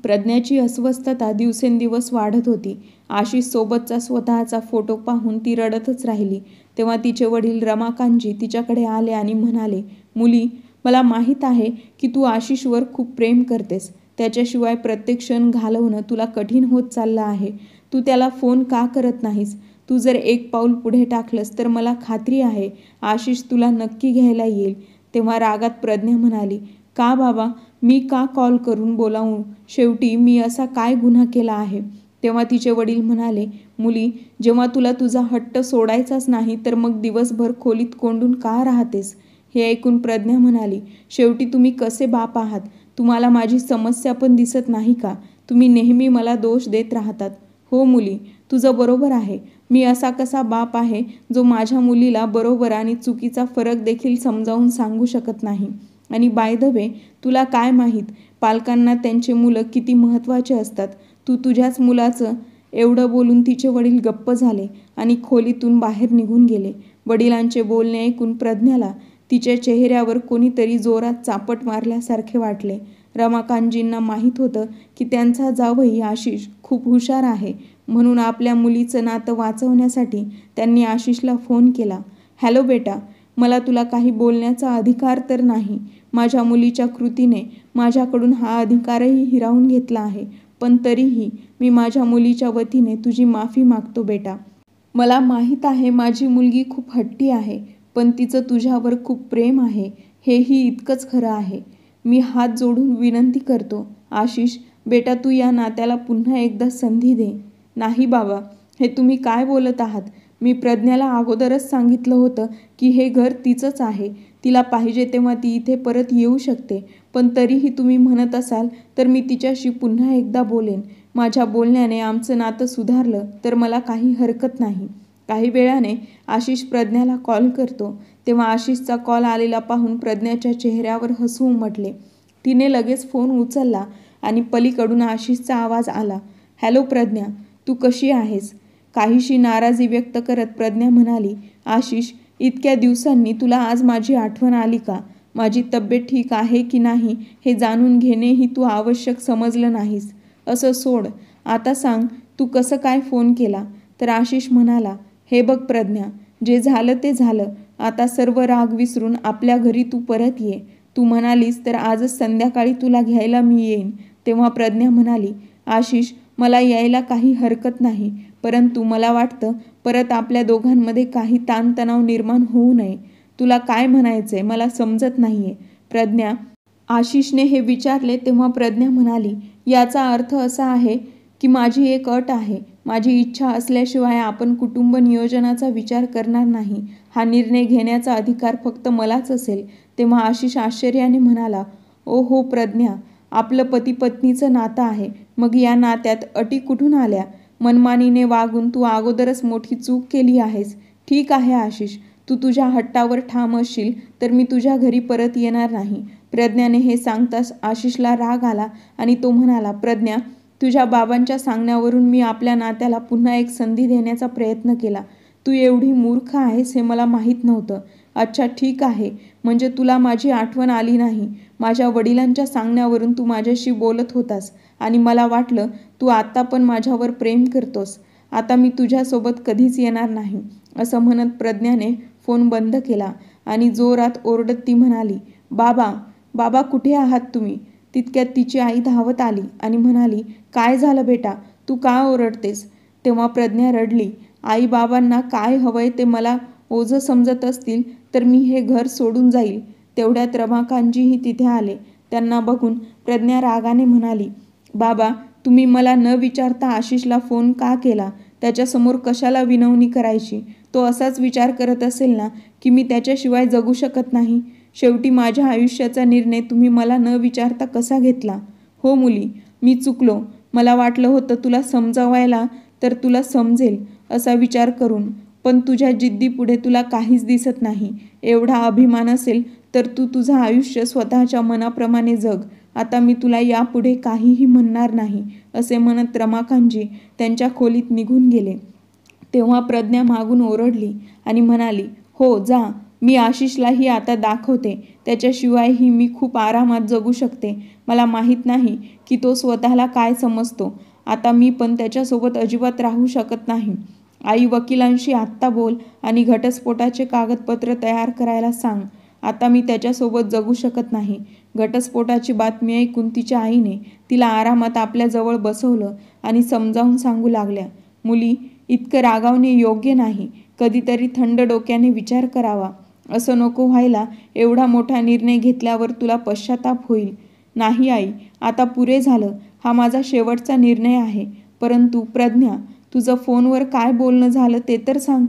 प्रज्ञाची अस्वस्थता दिवसेंदिवस वाढत होती. आशिष सोबतचा स्वतःचा फोटो पाहून ती रडतच राहिली. तेव्हा तिचे वडील रमाकांतजी तिच्याकडे आले आणि म्हणाले, मुली, मला माहीत आहे की तू आशिषवर खूप प्रेम करतेस. त्याच्याशिवाय प्रत्येक क्षण घालवणं तुला कठीण होत चाललं आहे. तू त्याला फोन का करत नाहीस? तू जर एक पाऊल पुढे टाकलंस तर मला खात्री आहे आशिष तुला नक्की घ्यायला येईल. तेव्हा रागात प्रज्ञा म्हणाली, का बाबा, मी का कॉल करून बोलावू? शेवटी मी असा काय गुन्हा केला आहे? तेव्हा तिचे वडील म्हणाले, मुली, जेव्हा तुला तुझा हट्ट सोडायचाच नाही तर मग दिवसभर खोलीत कोंडून का राहतेस? हे ऐकून प्रज्ञा म्हणाली, शेवटी तुम्ही कसे बाप आहात? तुम्हाला माझी समस्या पण दिसत नाही का? तुम्ही नेहमी मला दोष देत राहतात. हो मुली, तुझं बरोबर आहे. मी असा कसा बाप आहे जो माझ्या मुलीला बरोबर आणि चुकीचा फरक देखील समजावून सांगू शकत नाही? आणि बाय द वे, तुला काय माहीत पालकांना त्यांचे मुलं किती महत्त्वाचे असतात? तू तुझ्याच मुलाचं. एवढं बोलून तिचे वडील गप्प झाले आणि खोलीतून बाहेर निघून गेले. वडिलांचे बोलणे ऐकून प्रज्ञाला तिच्या चेहऱ्यावर कोणीतरी जोरात चापट मारल्यासारखे वाटले. रमाकांतजींना माहीत होतं की त्यांचा जावई आशिष खूप हुशार आहे, म्हणून आपल्या मुलीचं नातं वाचवण्यासाठी त्यांनी आशिषला फोन केला. हॅलो बेटा, मला तुला काही बोलण्याचा अधिकार तर नाही. माझ्या मुलीच्या कृतीने माझ्याकडून हा अधिकारही हिरावून घेतला आहे. पण तरीही मी माझ्या मुलीच्या वतीने तुझी माफी मागतो बेटा. मला माहीत आहे माझी मुलगी खूप हट्टी आहे, पण तिचं तुझ्यावर खूप प्रेम आहे, हेही इतकंच खरं आहे. मी हात जोडून विनंती करतो, आशिष बेटा, तू या नात्याला पुन्हा एकदा संधी दे. नाही बाबा, हे तुम्ही काय बोलत आहात? मी प्रज्ञाला अगोदरच सांगितलं होतं की हे घर तिचंच आहे. तिला पाहिजे तेव्हा ती इथे परत येऊ शकते. पण तरीही तुम्ही म्हणत असाल तर मी तिच्याशी पुन्हा एकदा बोलेन. माझ्या बोलण्याने आमचं नातं सुधारलं तर मला काही हरकत नाही. काही वेळाने आशिष प्रज्ञाला कॉल करतो. तेव्हा आशिषचा कॉल आलेला पाहून प्रज्ञाच्या चेहऱ्यावर हसू उमटले. तिने लगेच फोन उचलला आणि पलीकडून आशिषचा आवाज आला, हॅलो प्रज्ञा, तू कशी आहेस? काहीशी नाराजी व्यक्त करत प्रज्ञा म्हणाली, आशिष, इतक्या दिवसांनी तुला आज माझी आठवण आली का? माझी तब्येत ठीक आहे की नाही हे जाणून घेणेही तू आवश्यक समजलं नाहीस. असं सोड, आता सांग तू कसं काय फोन केला? तर आशिष म्हणाला, हे बघ प्रज्ञा, जे झालं ते झालं. आता सर्व राग विसरून आपल्या घरी तू परत ये. तू म्हणालीस तर आजच संध्याकाळी तुला घ्यायला मी येईन. तेव्हा प्रज्ञा म्हणाली, आशिष, मला यायला काही हरकत नाही, परंतु मला वाटतं परत आपल्या दोघांमध्ये काही ताणतणाव निर्माण होऊ नये. तुला काय म्हणायचंय मला समजत नाहीये. प्रज्ञा, आशिषने हे विचारले तेव्हा प्रज्ञा म्हणाली, याचा अर्थ असा आहे की माझी एक अट आहे. माझी इच्छा असल्याशिवाय आपण कुटुंब नियोजनाचा विचार करणार नाही. हा निर्णय घेण्याचा अधिकार फक्त मलाच असेल. तेव्हा आशिष आश्चर्याने म्हणाला, ओ हो प्रज्ञा, आपलं पती पत्नीचं नातं आहे, मग या नात्यात अटी कुठून आल्या? मनमानीने वागून तू अगोदरच मोठी चूक केली आहेस. ठीक आहे आशिष, तू तुझ्या हट्टावर ठाम असशील तर मी तुझ्या घरी परत येणार नाही. प्रज्ञाने हे सांगताच आशिषला राग आला आणि तो म्हणाला, प्रज्ञा, तुझ्या बाबांच्या सांगण्यावरून मी आपल्या नात्याला पुन्हा एक संधी देण्याचा प्रयत्न केला. तू एवढी मूर्ख आहेस हे मला माहीत नव्हतं. अच्छा ठीक आहे, म्हणजे तुला माझी आठवण आली नाही. माझ्या वडिलांच्या सांगण्यावरून तू माझ्याशी बोलत होतास आणि मला वाटलं तू आत्ता पण माझ्यावर प्रेम करतोस. आता मी तुझ्यासोबत कधीच येणार नाही. असं म्हणत प्रज्ञाने फोन बंद केला आणि जोरात ओरडत ती म्हणाली, बाबा, बाबा कुठे आहात तुम्ही? तितक्यात तिची आई धावत आली आणि म्हणाली, काय झालं बेटा, तू का ओरडतेस? तेव्हा प्रज्ञा रडली, आई बाबांना काय हवंय ते मला ओझं समजत असतील तर मी हे घर सोडून जाईल. तेवढ्यात रमाकांतजीही तिथे आले. त्यांना बघून प्रज्ञा रागाने म्हणाली, बाबा, तुम्ही मला न विचारता आशिषला फोन का केला? त्याच्यासमोर कशाला विनवणी करायची? तो असाच विचार करत असेल ना की मी त्याच्याशिवाय जगू शकत नाही. शेवटी माझ्या आयुष्याचा निर्णय तुम्ही मला न विचारता कसा घेतला? हो मुली, मी चुकलो. मला वाटलं होतं तुला समजावायला तर तुला समजेल असा विचार करून. पण तुझ्या जिद्दीपुढे तुला काहीच दिसत नाही. एवढा अभिमान असेल तर तू तुझं आयुष्य स्वतःच्या मनाप्रमाणे जग. आता मी तुला यापुढे काहीही म्हणणार नाही असे म्हणत रमाकांतजी त्यांच्या खोलीत निघून गेले. तेव्हा प्रज्ञा मागून ओरडली आणि म्हणाली, हो जा, मी आशिषलाही आता दाखवते. त्याच्याशिवायही मी खूप आरामात जगू शकते. मला माहीत नाही की तो स्वतःला काय समजतो. आता मी पण त्याच्यासोबत अजिबात राहू शकत नाही. आई, वकिलांशी आत्ता बोल आणि घटस्फोटाचे कागदपत्र तयार करायला सांग. आता मी त्याच्यासोबत जगू शकत नाही. घटस्फोटाची बातमी ऐकून तिच्या आईने तिला आरामात आपल्याजवळ बसवलं आणि समजावून सांगू लागल्या, मुली, इतकं रागावणे योग्य नाही. कधीतरी थंड डोक्याने विचार करावा. असं नको व्हायला. एवढा मोठा निर्णय घेतल्यावर तुला पश्चाताप होईल. नाही आई, आता पुरे झालं. हा माझा शेवटचा निर्णय आहे. परंतु प्रज्ञा, तुझं फोनवर काय बोलणं झालं ते तर सांग.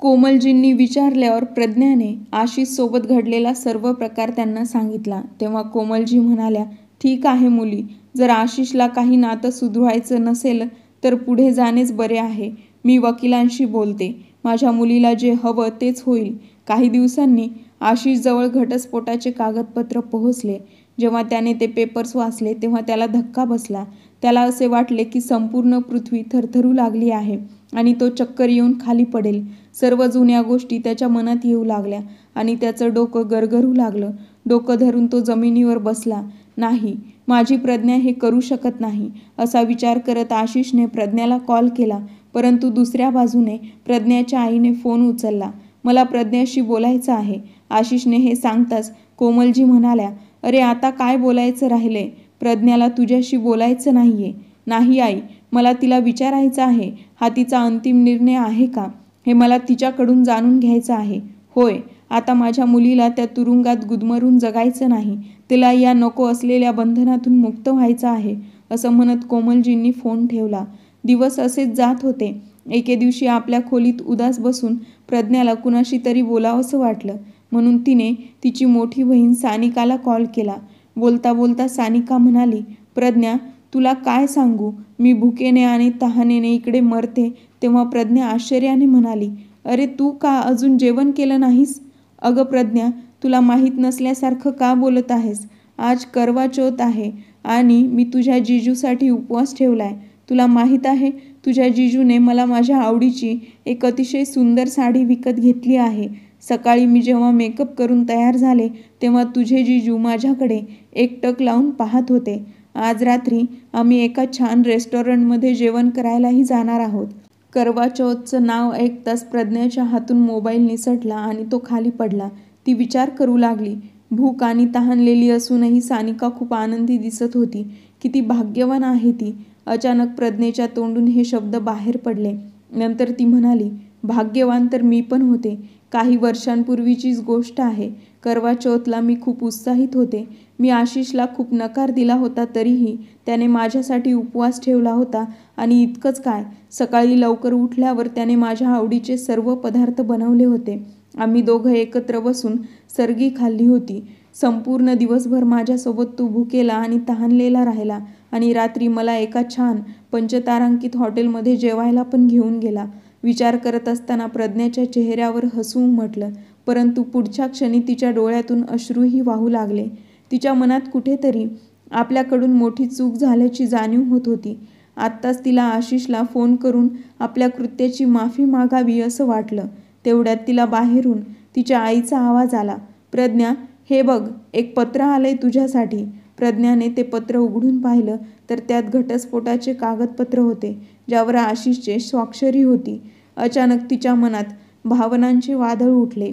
कोमलजींनी विचारल्यावर प्रज्ञाने आशिषसोबत घडलेला सर्व प्रकार त्यांना सांगितला. तेव्हा कोमलजी म्हणाल्या, ठीक आहे मुली, जर आशिषला काही नातं सुधरवायचं नसेल तर पुढे जाणेच बरे आहे. मी वकिलांशी बोलते. माझ्या मुलीला जे हवं तेच होईल. काही दिवसांनी आशिषजवळ घटस्फोटाचे कागदपत्र पोहोचले. जेव्हा त्याने ते पेपर्स वाचले तेव्हा त्याला धक्का बसला. त्याला असे वाटले की संपूर्ण पृथ्वी थरथरू लागली आहे आणि तो चक्कर येऊन खाली पडेल. सर्व जुन्या गोष्टी त्याच्या मनात येऊ लागल्या आणि त्याचं डोकं गरगरू लागलं. डोकं धरून तो जमिनीवर बसला. नाही, माझी प्रज्ञा हे करू शकत नाही असा विचार करत आशिषने प्रज्ञाला कॉल केला. परंतु दुसऱ्या बाजूने प्रज्ञाच्या आईने फोन उचलला. मला प्रज्ञाशी बोलायचं आहे. आशिषने हे सांगताच कोमलजी म्हणाल्या, अरे आता काय बोलायचं राहिलंय? प्रज्ञाला तुझ्याशी बोलायचं नाहीये. नाही आई, मला तिला विचारायचं आहे. हा तिचा अंतिम निर्णय आहे का, हे मला तिच्याकडून जाणून घ्यायचं आहे. होय, आता माझ्या मुलीला त्या तुरुंगात गुदमरून जगायचं नाही. तिला या नको असलेल्या बंधनातून मुक्त व्हायचं आहे असं म्हणत कोमलजींनी फोन ठेवला. दिवस असेच जात होते. एके दिवशी आपल्या खोलीत उदास बसून प्रज्ञाला कुणाशी तरी बोलावंसं वाटलं. म्हणून तिने तिची मोठी बहीण सानिकाला कॉल केला. बोलता बोलता सानिका म्हणाली, प्रज्ञा, तुला काय सांगू, मी भुकेने आणि तहानेने इकडे मरते. तेव्हा प्रज्ञा आश्चर्याने म्हणाली, अरे तू का अजून जेवण केलं नाहीस? अगं प्रज्ञा, तुला माहीत नसल्यासारखं का बोलत आहेस? आज करवा चौथ आहे आणि मी तुझ्या जिजूसाठी उपवास ठेवलाय. तुला माहीत आहे, तुझ्या जिजूने मला माझ्या आवडीची एक अतिशय सुंदर साडी विकत घेतली आहे. सकाळी मी जेव्हा मेकअप करून तयार झाले तेव्हा तुझे जिजू माझ्याकडे एकटक लावून पाहत होते. आज रात्री आम्ही एका छान रेस्टॉरंटमध्ये जेवण करायलाही जाणार आहोत. करवा चौथचं नाव ऐकताच प्रज्ञाच्या हातून मोबाईल निसटला आणि तो खाली पडला. ती विचार करू लागली. भूक आणि तहानलेली असूनही सानिका खूप आनंदी दिसत होती. किती भाग्यवान आहे ती. अचानक प्रज्ञेच्या तोंडून हे शब्द बाहेर पडले. नंतर ती म्हणाली, भाग्यवान तर मी पण होते. काही वर्षांपूर्वीचीच गोष्ट आहे. करवा चौथला मी खूप उत्साहित होते. मी आशिषला खूप नकार दिला होता तरीही त्याने माझ्यासाठी उपवास ठेवला होता. आणि इतकंच काय, सकाळी लवकर उठल्यावर त्याने माझ्या आवडीचे सर्व पदार्थ बनवले होते. आम्ही दोघं एकत्र बसून सर्गी खाल्ली होती. संपूर्ण दिवसभर माझ्यासोबत तो भुकेला आणि तहानलेला राहिला आणि रात्री मला एका छान पंचतारांकित हॉटेलमध्ये जेवायला पण घेऊन गेला. विचार करत असताना प्रज्ञाच्या चेहऱ्यावर हसू उमटलं. परंतु पुढच्या क्षणी तिच्या डोळ्यातून अश्रूही वाहू लागले. तिच्या मनात कुठेतरी आपल्याकडून मोठी चूक झाल्याची जाणीव होत होती. आत्ताच तिला आशिषला फोन करून आपल्या कृत्याची माफी मागावी असं वाटलं. तेवढ्यात तिला बाहेरून तिच्या आईचा आवाज आला, प्रज्ञा, हे बघ, एक पत्र आलंय तुझ्यासाठी. प्रज्ञाने ते पत्र उघडून पाहिलं तर त्यात घटस्फोटाचे कागदपत्र होते, ज्यावर आशिषचे स्वाक्षरी होती. अचानक तिच्या मनात भावनांचे वादळ उठले.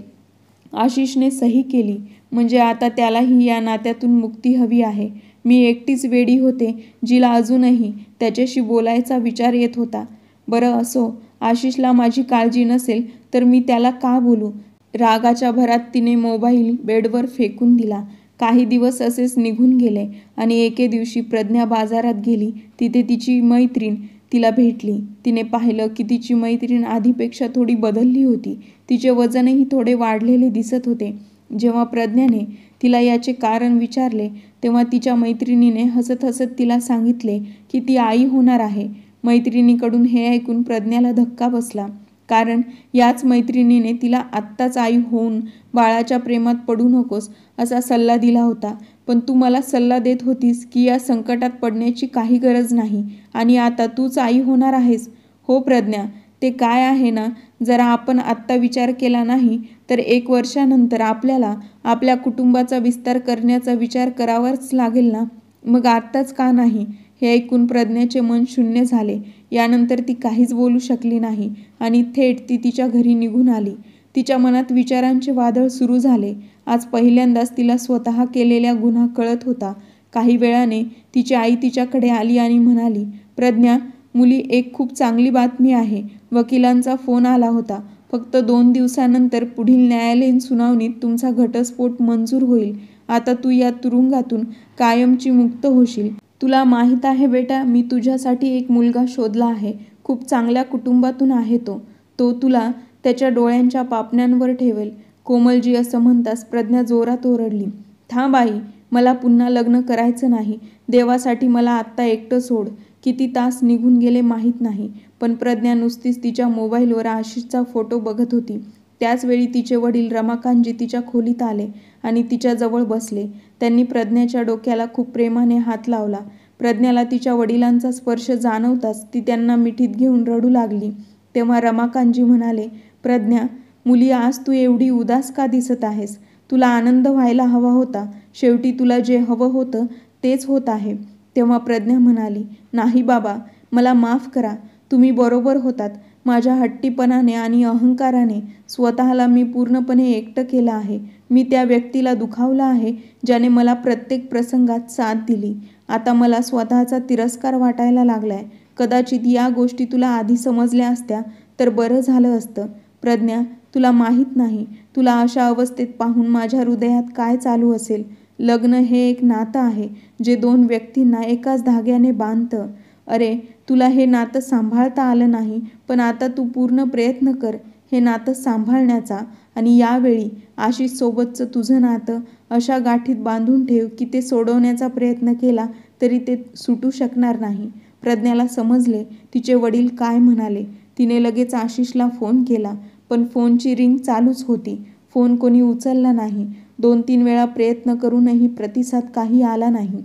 आशिषने सही केली म्हणजे आता त्यालाही या नात्यातून मुक्ती हवी आहे. मी एकटीच वेडी होते जिला अजूनही त्याच्याशी बोलायचा विचार येत होता. बरं असो, आशिषला माझी काळजी नसेल तर मी त्याला का बोलू? रागाच्या भरात तिने मोबाईल बेडवर फेकून दिला. काही दिवस असेच निघून गेले आणि एके दिवशी प्रज्ञा बाजारात गेली. तिथे तिची मैत्रीण तिला भेटली. तिने पाहिलं की तिची मैत्रीण आधीपेक्षा थोडी बदलली होती. तिचे वजनही थोडे वाढलेले दिसत होते. जेव्हा प्रज्ञाने तिला याचे कारण विचारले तेव्हा तिच्या मैत्रिणीने हसत हसत तिला सांगितले की ती आई होणार आहे. मैत्रिणीकडून हे ऐकून प्रज्ञाला धक्का बसला, कारण याच मैत्रिणीने तिला आत्ताच आई होऊन बाळाच्या प्रेमात पडू नकोस असा सल्ला दिला होता. पण तू मला सल्ला देत होतीस की या संकटात पडण्याची काही गरज नाही आणि आता तूच आई होणार आहेस. हो प्रज्ञा, ते काय आहे ना, जरा आपण आत्ता विचार केला नाही तर 1 वर्षानंतर आपल्याला आपल्या कुटुंबाचा विस्तार करण्याचा विचार करावाच लागेल ना, मग आत्ताच का नाही? हे ऐकून प्रज्ञाचे मन शून्य झाले. यानंतर ती काहीच बोलू शकली नाही आणि थेट ती तिच्या घरी निघून आली. तिच्या मनात विचारांचे वादळ सुरू झाले. आज पहिल्यांदाच तिला स्वतः केलेला गुन्हा कळत होता. काही वेळाने तिची आई तिच्याकडे आली आणि म्हणाली, प्रज्ञा मुली, एक खूप चांगली बातमी आहे. वकिलांचा फोन आला होता. फक्त 2 दिवसानंतर पुढील न्यायालयीन सुनावणीत तुमचा घटस्फोट मंजूर होईल. आता तू या तुरुंगातून कायमची मुक्त होशील. तुला माहीत आहे बेटा, मी तुझ्यासाठी एक मुलगा शोधला आहे. खूप चांगल्या कुटुंबातून आहे तो. तो तुला त्याच्या डोळ्यांच्या पापण्यांवर ठेवेल. कोमलजी असं म्हणताच प्रज्ञा जोरात ओरडली, थांब आई, मला पुन्हा लग्न करायचं नाही. देवासाठी मला आत्ता एकटं सोड. किती तास निघून गेले माहीत नाही, पण प्रज्ञा नुसतीच तिच्या मोबाईलवर आशिषचा फोटो बघत होती. त्याचवेळी तिचे वडील रमाकांतजी तिच्या खोलीत आले आणि तिच्याजवळ बसले. त्यांनी प्रज्ञाच्या डोक्याला खूप प्रेमाने हात लावला. प्रज्ञाला तिच्या वडिलांचा स्पर्श जाणवताच ती त्यांना मिठीत घेऊन रडू लागली. तेव्हा रमाकांतजी म्हणाले, प्रज्ञा मुली, आज तू एवढी उदास का दिसत आहेस? तुला आनंद व्हायला हवा होता. शेवटी तुला जे हवं होतं तेच होत आहे. तेव्हा प्रज्ञा म्हणाली, नाही बाबा, मला माफ करा. तुम्ही बरोबर होतात. माझ्या हट्टीपणाने आणि अहंकाराने स्वतःला मी पूर्णपणे एकटं केलं आहे. मी त्या व्यक्तीला दुखावलं आहे ज्याने मला प्रत्येक प्रसंगात साथ दिली. आता मला स्वतःचा तिरस्कार वाटायला लागलाय. कदाचित या गोष्टी तुला आधी समजल्या असत्या तर बरं झालं असतं. प्रज्ञा, तुला माहीत नाही, तुला अशा अवस्थेत पाहून माझ्या हृदयात काय चालू असेल. लग्न हे एक नातं आहे जे 2 व्यक्तींना एकाच धाग्याने बांधतं. अरे, तुला हे नातं सांभाळता आलं नाही, पण आता तू पूर्ण प्रयत्न कर हे नातं सांभाळण्याचा आणि यावेळी आशिषसोबतचं तुझं नातं अशा गाठीत बांधून ठेव की ते सोडवण्याचा प्रयत्न केला तरी ते सुटू शकणार नाही. प्रज्ञाला समजले तिचे वडील काय म्हणाले. तिने लगेच आशिषला फोन केला, पण फोनची रिंग चालूच होती. फोन कोणी उचलला नाही. 2-3 वेळा प्रयत्न करूनही प्रतिसाद काही आला नाही.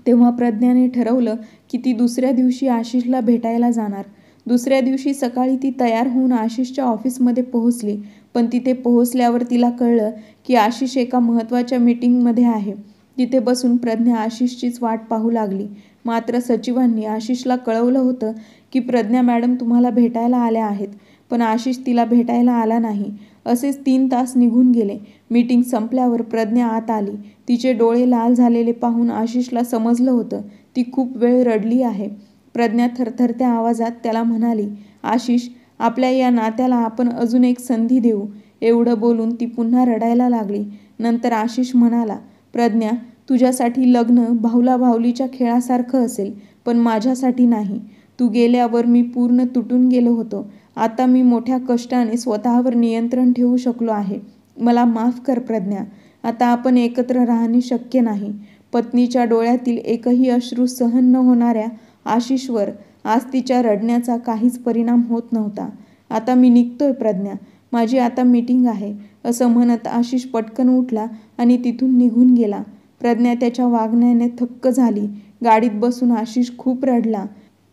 तेव्हा प्रज्ञाने ठरवलं की ती दुसऱ्या दिवशी आशिषला भेटायला जाणार. दुसऱ्या दिवशी सकाळी ती तयार होऊन आशिषच्या ऑफिसमध्ये पोहोचली. पण तिथे पोहोचल्यावर तिला कळलं की आशिष एका महत्त्वाच्या मीटिंगमध्ये आहे. तिथे बसून प्रज्ञा आशिषचीच वाट पाहू लागली. मात्र सचिवांनी आशिषला कळवलं होतं की प्रज्ञा मॅडम तुम्हाला भेटायला आल्या आहेत, पण आशिष तिला भेटायला आला नाही. असेच 3 तास निघून गेले. मीटिंग संपल्यावर प्रज्ञा आत आली. तिचे डोळे लाल झालेले पाहून आशिषला समजलं होतं ती खूप वेळ रडली आहे. प्रज्ञा थरथरत्या आवाजात त्याला म्हणाली, आशिष, आपल्या या नात्याला आपण अजून एक संधी देऊ. एवढं बोलून ती पुन्हा रडायला लागली. नंतर आशिष म्हणाला, प्रज्ञा, तुझ्यासाठी लग्न भाऊला भाऊलीच्या खेळासारखं असेल, पण माझ्यासाठी नाही. तू गेल्यावर मी पूर्ण तुटून गेलो होतो. आता मी मोठ्या कष्टाने स्वतःवर नियंत्रण ठेवू शकलो आहे. मला माफ कर प्रज्ञा. आता आपण एकत्र राहणे शक्य नाही. पत्नीच्या डोळ्यातील एकही अश्रू सहन न होणाऱ्या आशिषवर आज तिच्या रडण्याचा काहीच परिणाम होत नव्हता. आता मी निघतोय प्रज्ञा, माझी आता मीटिंग आहे. असं म्हणत आशिष पटकन उठला आणि तिथून निघून गेला. प्रज्ञा त्याच्या वागण्याने थक्क झाली. गाडीत बसून आशिष खूप रडला.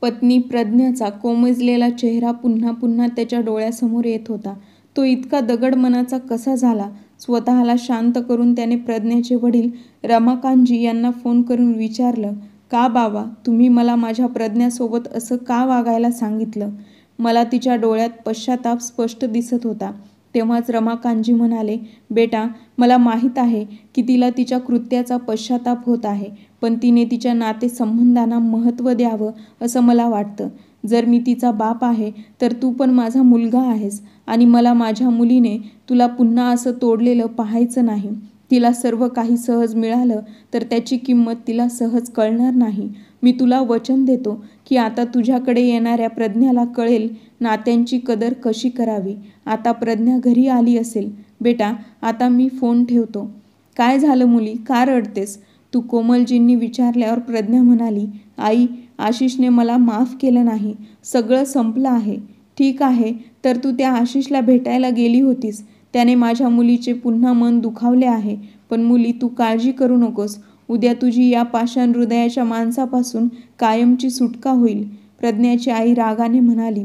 पत्नी प्रज्ञाचा कोमेजलेला चेहरा पुन्हा पुन्हा त्याच्या डोळ्यासमोर येत होता. तो इतका दगड मनाचा कसा झाला? स्वतःला शांत करून त्याने प्रज्ञाचे वडील रमाकांतजी यांना फोन करून विचारलं, का बाबा, तुम्ही मला माझ्या प्रज्ञासोबत असं का वागायला सांगितलं? मला तिच्या डोळ्यात पश्चाताप स्पष्ट दिसत होता. तेव्हाच रमाकांतजी म्हणाले, बेटा, मला माहीत आहे की तिला तिच्या कृत्याचा पश्चाताप होत आहे, पण तिने तिच्या नातेसंबंधांना महत्त्व द्यावं असं मला वाटतं. जर मी तिचा बाप आहे तर तू पण माझा मुलगा आहेस आणि मला माझ्या मुलीने तुला पुन्हा असं तोडलेलं पाहायचं नाही. तिला सर्व काही सहज मिळालं तर त्याची किंमत तिला सहज कळणार नाही. मी तुला वचन देतो की आता तुझ्याकडे येणाऱ्या प्रज्ञाला कळेल नात्यांची कदर कशी करावी. आता प्रज्ञा घरी आली असेल. बेटा, आता मी फोन ठेवतो. काय झालं मुली, का रडतेस? तू कोमलजींनी विचारल्यावर प्रज्ञा म्हणाली, आई, आशिषने मला माफ केलं नाही. सगळं संपलं आहे. ठीक आहे, तर तू त्या आशिषला भेटायला गेली होतीस. त्याने माझ्या मुलीचे पुन्हा मन दुखावले आहे. पण मुली, तू काळजी करू नकोस. उद्या तुझी या पाषाण हृदयाच्या माणसापासून कायमची सुटका होईल, प्रज्ञाची आई रागाने म्हणाली.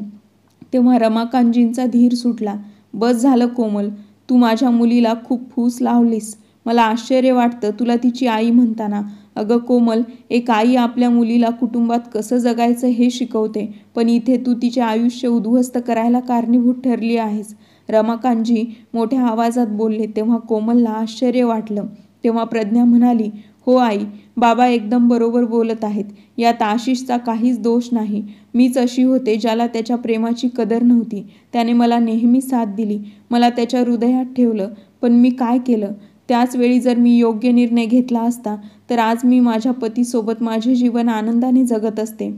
तेव्हा रमाकांतजींचा धीर सुटला. बस झालं कोमल, तू माझ्या मुलीला खूप फूस लावलीस. मला आश्चर्य वाटतं तुला तिची आई म्हणताना. अगं कोमल, एक आई आपल्या मुलीला कुटुंबात कसं जगायचं हे शिकवते, पण इथे तू तिचे आयुष्य उद्ध्वस्त करायला कारणीभूत ठरली आहेस. रमाकांतजी मोठ्या आवाजात बोलले. तेव्हा कोमलला आश्चर्य वाटलं. तेव्हा प्रज्ञा म्हणाली, हो आई, बाबा एकदम बरोबर बोलत आहेत. यात आशिषचा काहीच दोष नाही. मीच अशी होते ज्याला त्याच्या प्रेमाची कदर नव्हती. त्याने मला नेहमी साथ दिली, मला त्याच्या हृदयात ठेवलं. पण मी काय केलं? त्याच वेळी जर मी योग्य निर्णय घेतला असता तर आज मी माझ्या पतीसोबत माझे जीवन आनंदाने जगत असते.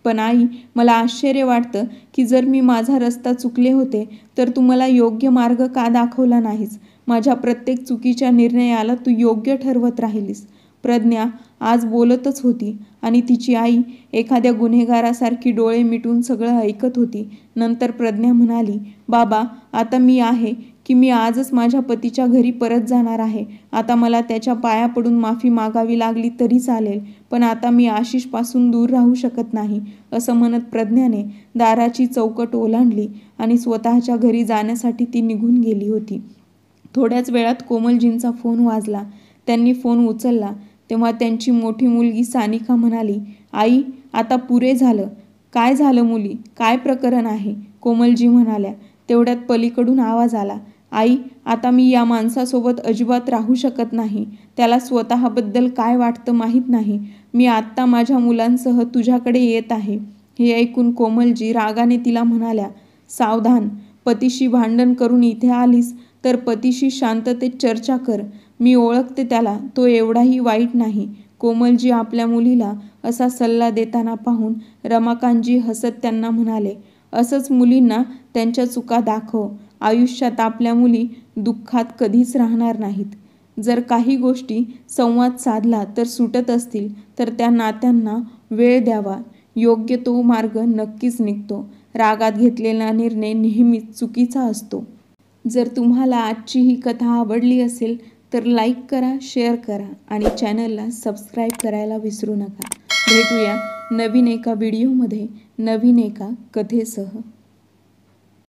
पण आई, मला आश्चर्य वाटतं की जर मी माझा रस्ता चुकले होते तर तू मला योग्य मार्ग का दाखवला नाहीस? माझ्या प्रत्येक चुकीच्या निर्णयाला तू योग्य ठरवत राहिलीस. प्रज्ञा आज बोलतच होती आणि तिची आई एखाद्या गुन्हेगारासारखी डोळे मिटून सगळं ऐकत होती. नंतर प्रज्ञा म्हणाली, बाबा, आता मी आहे की मी आजच माझ्या पतीच्या घरी परत जाणार आहे. आता मला त्याच्या पाया पडून माफी मागावी लागली तरी चालेल, पण आता मी आशिषपासून दूर राहू शकत नाही. असं म्हणत प्रज्ञाने दाराची चौकट ओलांडली आणि स्वतःच्या घरी जाण्यासाठी ती निघून गेली होती. थोड्याच वेळात कोमलजींचा फोन वाजला. त्यांनी फोन उचलला तेव्हा त्यांची मोठी मुलगी सानिका म्हणाली, आई, आता पुरे झालं. काय झालं मुली? काय प्रकरण आहे? कोमलजी म्हणाल्या. तेवढ्यात पलीकडून आवाज आला, आई, आता मी या माणसासोबत अजिबात राहू शकत नाही. त्याला स्वतःबद्दल काय वाटतं माहीत नाही. मी आत्ता माझ्या मुलांसह तुझ्याकडे येत आहे. हे ऐकून कोमलजी रागाने तिला म्हणाल्या, सावधान, पतीशी भांडण करून इथे आलीस तर पतीशी शांततेत चर्चा कर. मी ओळखते त्याला, तो एवढाही वाईट नाही. कोमलजी आपल्या मुलीला असा सल्ला देताना पाहून रमाकांतजी हसत त्यांना म्हणाले, असंच मुलींना त्यांच्या चुका दाखव. आयुष्यात आपल्या मुली दुःखात कधीच राहणार नाहीत. जर काही गोष्टी संवाद साधला तर सुटत असतील तर त्या नात्यांना वेळ द्यावा. योग्य तो मार्ग नक्कीच निघतो. रागात घेतलेला निर्णय नेहमीच चुकीचा असतो. जर तुम्हाला आजची ही कथा आवडली असेल तर लाईक करा, शेअर करा आणि चॅनलला सबस्क्राईब करायला विसरू नका. भेटूया नवीन एका व्हिडिओमध्ये नवीन एका कथेसह.